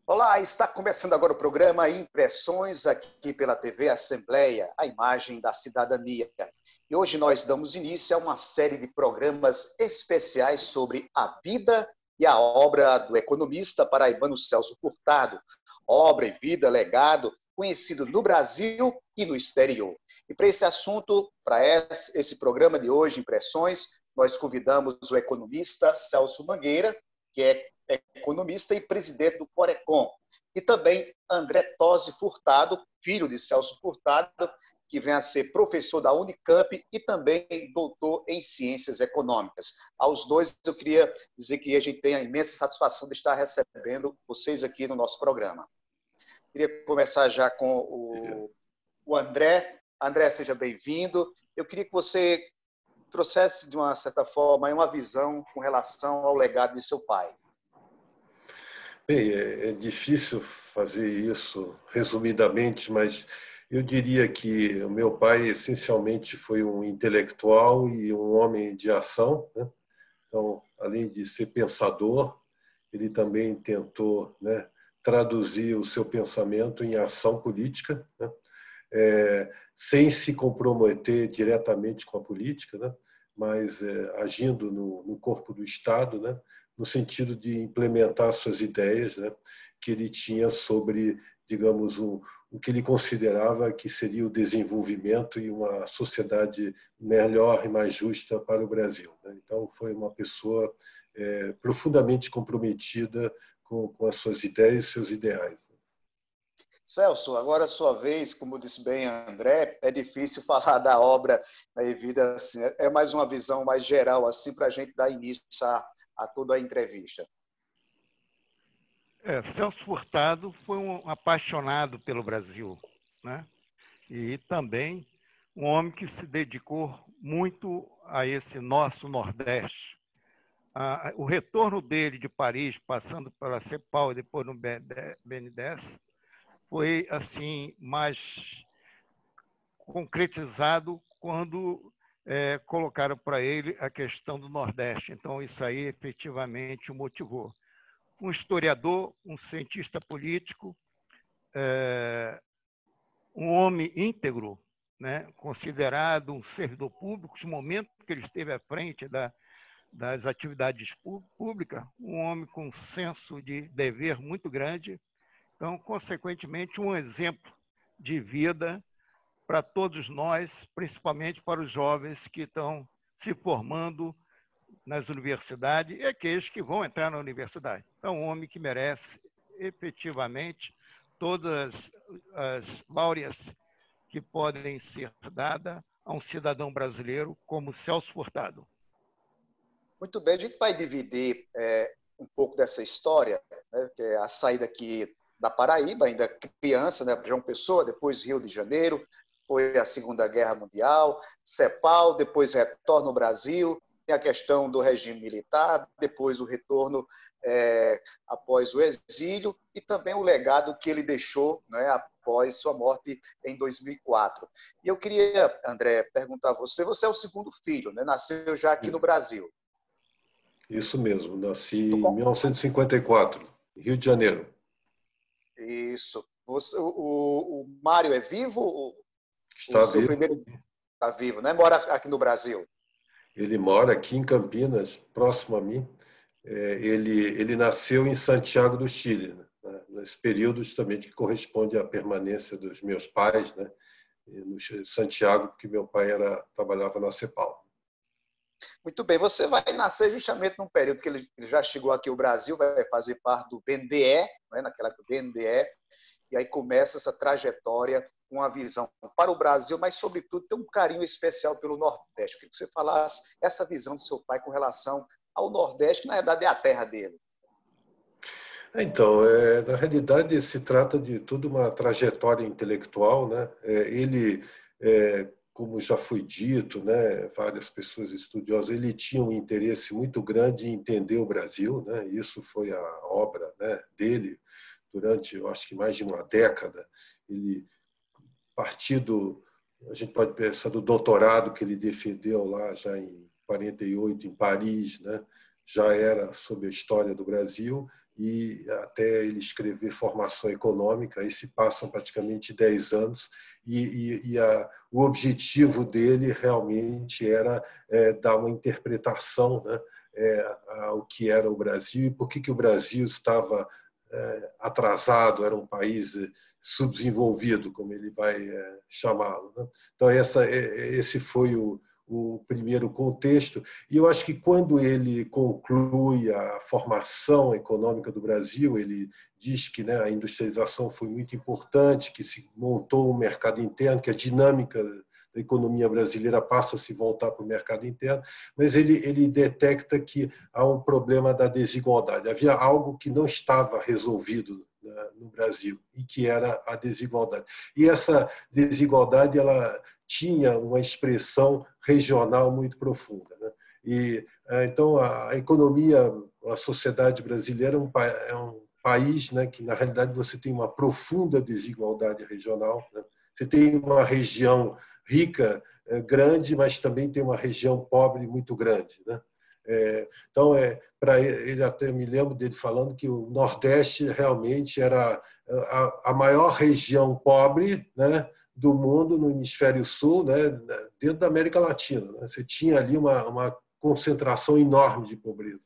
Olá, está começando agora o programa Impressões aqui pela TV Assembleia, a imagem da cidadania. E hoje nós damos início a uma série de programas especiais sobre a vida e a obra do economista paraibano Celso Furtado. Obra e vida, legado, conhecido no Brasil e no exterior. E para esse assunto, para esse programa de hoje, Impressões, nós convidamos o economista Celso Mangueira, que é economista e presidente do Corecon, e também André Tosi Furtado, filho de Celso Furtado, que vem a ser professor da Unicamp e também doutor em Ciências Econômicas. Aos dois, eu queria dizer que a gente tem a imensa satisfação de estar recebendo vocês aqui no nosso programa. Queria começar já com o André. André, seja bem-vindo. Eu queria que você trouxesse, de uma certa forma, uma visão com relação ao legado de seu pai. Bem, é difícil fazer isso resumidamente, mas eu diria que o meu pai essencialmente foi um intelectual e um homem de ação, né? Então, além de ser pensador, ele também tentou, né, traduzir o seu pensamento em ação política, né? Sem se comprometer diretamente com a política, né? Mas agindo no corpo do Estado, né? No sentido de implementar suas ideias, né, que ele tinha sobre, digamos, o que ele considerava que seria o desenvolvimento e uma sociedade melhor e mais justa para o Brasil, né? Então, foi uma pessoa profundamente comprometida com as suas ideias e seus ideais. Celso, agora a sua vez, como disse bem André, é difícil falar da obra da vida assim, é mais uma visão mais geral assim para a gente dar início a toda a entrevista. Celso Furtado foi um apaixonado pelo Brasil, né? E também um homem que se dedicou muito a esse nosso Nordeste. O retorno dele de Paris, passando pela CEPAL e depois no BNDES, foi assim mais concretizado quando colocaram para ele a questão do Nordeste. Então, isso aí efetivamente o motivou. Um historiador, um cientista político, um homem íntegro, né, considerado um servidor público, no momento que ele esteve à frente das atividades públicas, um homem com um senso de dever muito grande. Então, consequentemente, um exemplo de vida para todos nós, principalmente para os jovens que estão se formando nas universidades e aqueles que vão entrar na universidade. Então, um homem que merece efetivamente todas as láureas que podem ser dadas a um cidadão brasileiro como Celso Furtado. Muito bem, a gente vai dividir um pouco dessa história, né, que é a saída aqui da Paraíba, ainda criança, né, João Pessoa, depois Rio de Janeiro, foi a Segunda Guerra Mundial, CEPAL, depois retorna ao Brasil, tem a questão do regime militar, depois o retorno após o exílio e também o legado que ele deixou, né, após sua morte em 2004. E eu queria, André, perguntar a você, você é o segundo filho, né, nasceu já aqui no Brasil. Isso mesmo, nasci em 1954, Rio de Janeiro. Isso. O Mário é vivo? Está seu vivo. Primeiro está vivo, né? Mora aqui no Brasil. Ele mora aqui em Campinas, próximo a mim. Ele nasceu em Santiago do Chile, né? Nesse período justamente que corresponde à permanência dos meus pais, né? No Santiago, porque meu pai trabalhava na CEPAL. Muito bem, você vai nascer justamente num período que ele já chegou aqui ao Brasil, vai fazer parte do BNDE, né? Naquela época do BNDE, e aí começa essa trajetória com uma visão para o Brasil, mas, sobretudo, tem um carinho especial pelo Nordeste. Eu queria que você falasse essa visão do seu pai com relação ao Nordeste, que, na verdade, é a terra dele. Então, na realidade, se trata de toda uma trajetória intelectual, né? Ele, como já foi dito, né, várias pessoas estudiosas, ele tinha um interesse muito grande em entender o Brasil, né? Isso foi a obra, né, dele, durante, eu acho que mais de uma década. Ele partido, a gente pode pensar do doutorado que ele defendeu lá já em 48 em Paris, né? Já era sobre a história do Brasil, e até ele escrever Formação Econômica, aí se passam praticamente 10 anos, o objetivo dele realmente era dar uma interpretação, né, ao que era o Brasil e por que o Brasil estava atrasado, era um país subdesenvolvido, como ele vai chamá-lo, né? Então, esse foi o primeiro contexto. E eu acho que quando ele conclui a formação econômica do Brasil, ele diz que, né, a industrialização foi muito importante, que se montou um mercado interno, que a dinâmica da economia brasileira passa a se voltar para o mercado interno, mas ele detecta que há um problema da desigualdade. Havia algo que não estava resolvido, né, no Brasil, e que era a desigualdade. E essa desigualdade ela tinha uma expressão regional muito profunda, né? E então a economia, a sociedade brasileira é um país, né, que na realidade você tem uma profunda desigualdade regional, né? Você tem uma região rica, grande, mas também tem uma região pobre muito grande, né? Então, para ele, até me lembro dele falando que o Nordeste realmente era a maior região pobre, né, do mundo no hemisfério sul, né, dentro da América Latina, né? Você tinha ali uma concentração enorme de pobreza.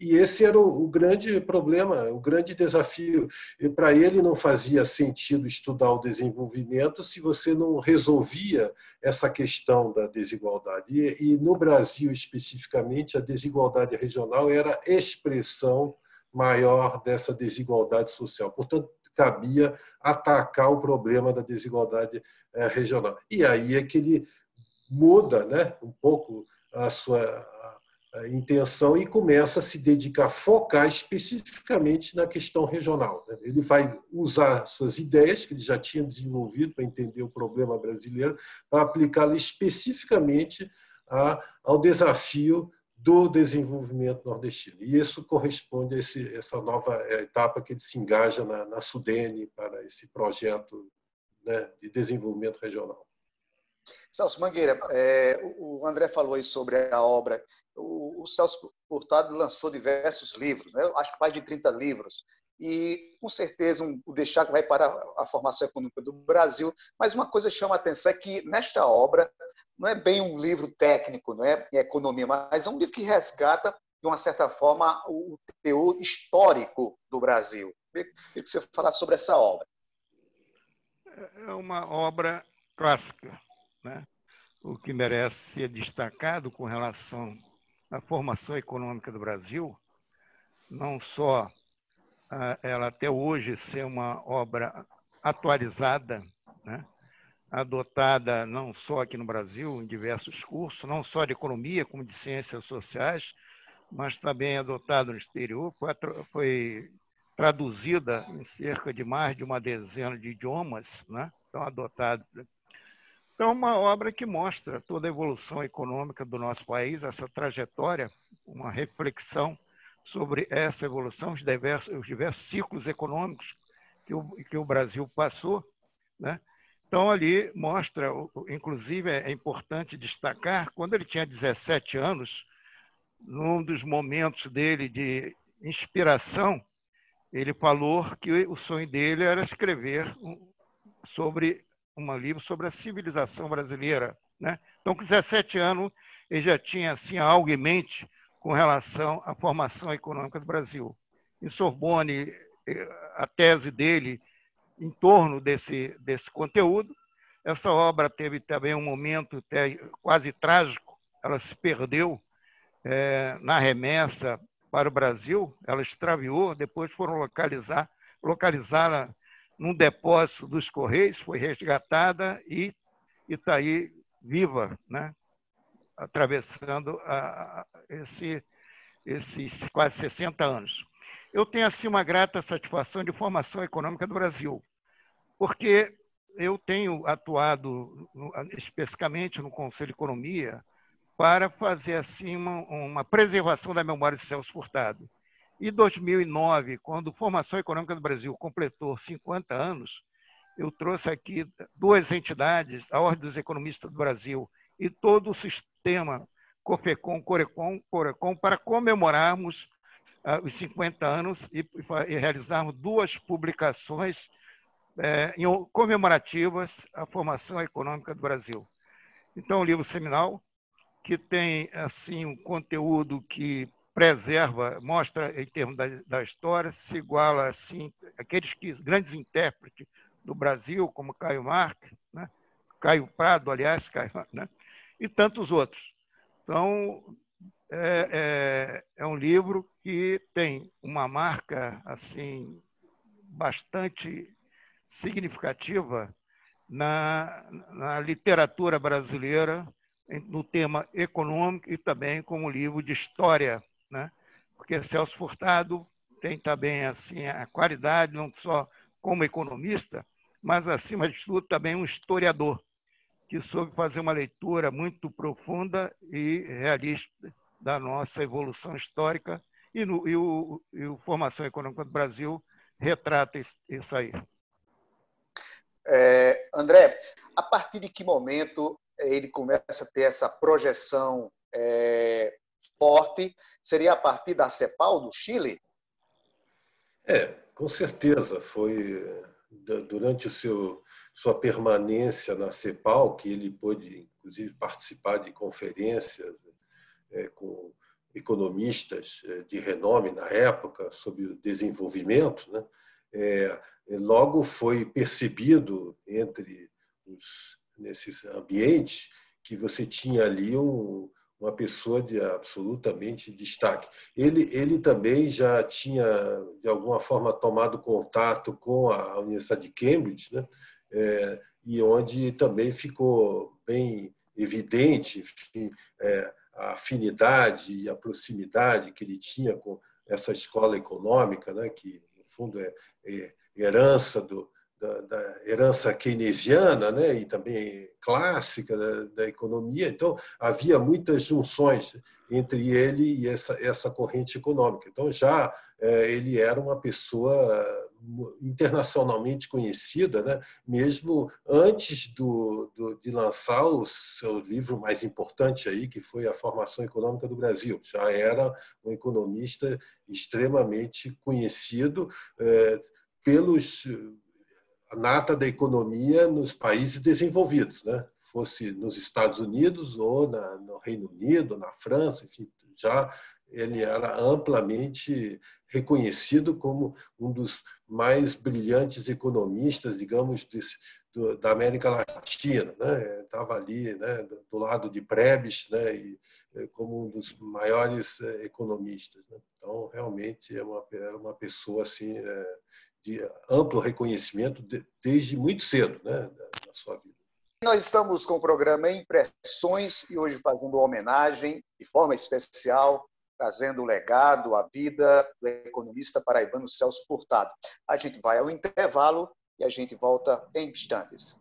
E esse era o grande problema, o grande desafio. E para ele não fazia sentido estudar o desenvolvimento se você não resolvia essa questão da desigualdade. E no Brasil, especificamente, a desigualdade regional era a expressão maior dessa desigualdade social. Portanto, cabia atacar o problema da desigualdade regional. E aí é que ele muda, né, um pouco a sua intenção e começa a se dedicar, focar especificamente na questão regional. Ele vai usar suas ideias, que ele já tinha desenvolvido para entender o problema brasileiro, para aplicá-las especificamente ao desafio do desenvolvimento nordestino. E isso corresponde a essa nova etapa que ele se engaja na Sudene para esse projeto, né, de desenvolvimento regional. Celso Mangueira, o André falou aí sobre a obra. O Celso Furtado lançou diversos livros, né? Acho que mais de 30 livros. E, com certeza, o Deixar que vai para a formação econômica do Brasil. Mas uma coisa que chama a atenção é que, nesta obra, não é bem um livro técnico, não é em economia, mas é um livro que resgata, de uma certa forma, o teor histórico do Brasil. Queria que você falasse sobre essa obra. É uma obra clássica, né? O que merece ser destacado com relação à formação econômica do Brasil, não só ela até hoje ser uma obra atualizada, né? Adotada não só aqui no Brasil, em diversos cursos, não só de economia, como de ciências sociais, mas também adotada no exterior, foi traduzida em cerca de mais de uma dezena de idiomas, né? Então, adotada. Então, é uma obra que mostra toda a evolução econômica do nosso país, essa trajetória, uma reflexão sobre essa evolução, os diversos ciclos econômicos que o Brasil passou, né? Então, ali mostra, inclusive é importante destacar, quando ele tinha 17 anos, num dos momentos dele de inspiração, ele falou que o sonho dele era escrever um livro sobre a civilização brasileira, né? Então, com 17 anos, ele já tinha assim, algo em mente com relação à formação econômica do Brasil. Em Sorbonne, a tese dele em torno desse conteúdo. Essa obra teve também um momento até quase trágico, ela se perdeu na remessa para o Brasil, ela extraviou, depois foram localizá-la num depósito dos Correios, foi resgatada e está aí viva, né? Atravessando esses quase 60 anos. Eu tenho assim uma grata satisfação de formação econômica do Brasil, porque eu tenho atuado especificamente no Conselho de Economia para fazer assim uma preservação da memória de Celso Furtado. Em 2009, quando a Formação Econômica do Brasil completou 50 anos, eu trouxe aqui duas entidades, a Ordem dos Economistas do Brasil e todo o sistema COFECOM, CORECOM, para comemorarmos os 50 anos e realizarmos duas publicações comemorativas à Formação Econômica do Brasil. Então, um livro seminal que tem assim um conteúdo que preserva, mostra em termos da história, se iguala assim aqueles grandes intérpretes do Brasil, como Caio Marques, né? Caio Prado, aliás, né? E tantos outros. Então, é um livro que tem uma marca assim bastante significativa na literatura brasileira, no tema econômico e também como livro de história, né? Porque Celso Furtado tem também assim a qualidade não só como economista, mas acima de tudo também um historiador que soube fazer uma leitura muito profunda e realista da nossa evolução histórica e o Formação Econômica do Brasil retrata isso aí. André, a partir de que momento ele começa a ter essa projeção forte? Seria a partir da CEPAL do Chile? Com certeza. Foi durante sua permanência na CEPAL que ele pôde, inclusive, participar de conferências com economistas de renome na época sobre o desenvolvimento, né? Logo foi percebido nesses ambientes que você tinha ali uma pessoa de absolutamente destaque. Ele também já tinha, de alguma forma, tomado contato com a Universidade de Cambridge, né? E onde também ficou bem evidente, enfim, a afinidade e a proximidade que ele tinha com essa escola econômica, né? Que, no fundo, é herança da herança keynesiana, né, e também clássica da economia. Então, havia muitas junções entre ele e essa corrente econômica. Então, já ele era uma pessoa internacionalmente conhecida, né, mesmo antes de lançar o seu livro mais importante, aí, que foi A Formação Econômica do Brasil. Já era um economista extremamente conhecido a nata da economia nos países desenvolvidos, né? Fosse nos Estados Unidos ou no Reino Unido, na França, enfim, já ele era amplamente reconhecido como um dos mais brilhantes economistas, digamos, da América Latina, né? Estava ali, né, do lado de Prebisch, né, e como um dos maiores economistas, né? Então, realmente era uma pessoa assim de amplo reconhecimento desde muito cedo, né, na sua vida. Nós estamos com o programa Impressões e hoje fazendo uma homenagem de forma especial, trazendo o legado, a vida do economista paraibano Celso Furtado. A gente vai ao intervalo e a gente volta em instantes.